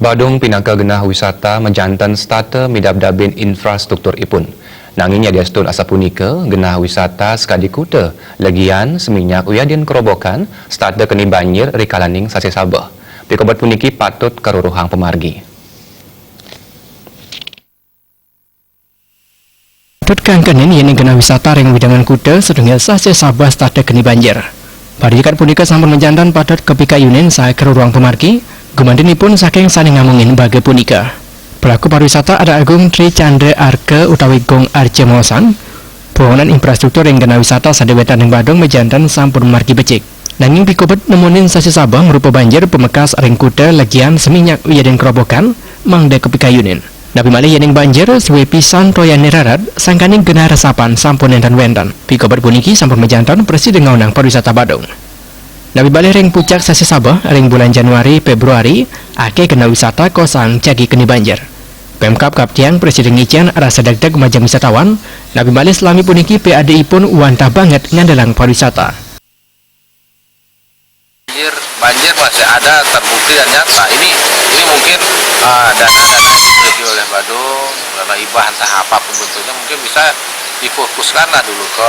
Badung pinangka genah wisata menjantan starter midab-dabin infrastruktur ipun. Nanginya diastun asa punika genah wisata sekadi kuta legian seminyak uyadin kerobokan starter keni banjir rikalaning sase Sabah. Pikobat puniki patut karuruhang pemargi. Patut kangkenin yang genah wisata ring widangan kuta sedengil sase Sabah starter keni banjir. Padikat punika sampun menjantan patut kepika yunin sae karuruhang pemargi. Gumantinipun saking saling ngamungin bagai punika. Pelaku pariwisata ada Agung Tri Chandra Arke utawi Gong Arce Mosan. Pembangunan infrastruktur yang kena wisata sadewetan yang Badung mejantan sampun margi becik. Nanging pikobet nemunin sasi Sabah merupa banjir pemekas ring kuda legian seminyak uyadin kerobokan mangde kepikayunin. Nabi malih yening banjir suwe pisan toyane rarat sangkaning genah resapan sampun enten wendan. Pikobet puniki sampun mejantan Presiden ngaunang pariwisata Badung. Nabi balik ring puncak sasi Sabah ring bulan Januari Februari ake kena wisata kosang cagi keni banjir. Pemkap Kaptian Presiden ngician rasa dagdag majang wisatawan. Nabi balik selami puniki PADI pun wantah banget ngandelang pariwisata. Banjir masih ada terbukti dan nyata. Ini mungkin dana-dana yang dimiliki oleh Badung, dana hibah entah apapun bentuknya mungkin bisa difokuskan lah dulu ke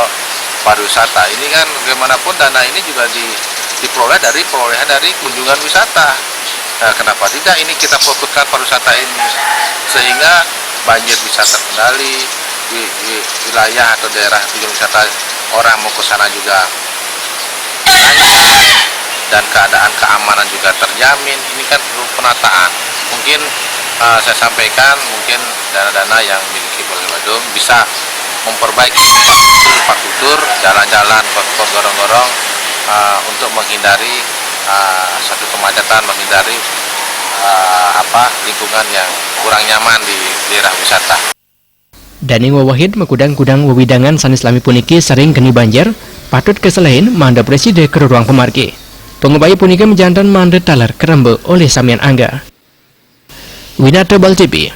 pariwisata. Ini kan bagaimanapun dana ini juga diperoleh dari perolehan dari kunjungan wisata. Nah, kenapa tidak ini kita fokuskan pariwisata ini sehingga banjir bisa terkendali di wilayah atau daerah tujuan wisata, orang mau ke sana juga lancar dan keadaan keamanan juga terjamin. Ini kan perlu penataan. Mungkin saya sampaikan mungkin dana-dana yang dimiliki oleh Badung bisa memperbaiki infrastruktur, jalan-jalan, gorong-gorong untuk menghindari satu kemacetan, menghindari lingkungan yang kurang nyaman di daerah wisata. Daning Wawahid mekudang-kudang wewidangan sanis lami puniki sering keni banjir, patut keselain manda Presiden ke ruang pemargi. Pengubayi puniki menjantan manda talar kerembe oleh Samian Angga. Winata Bal TV.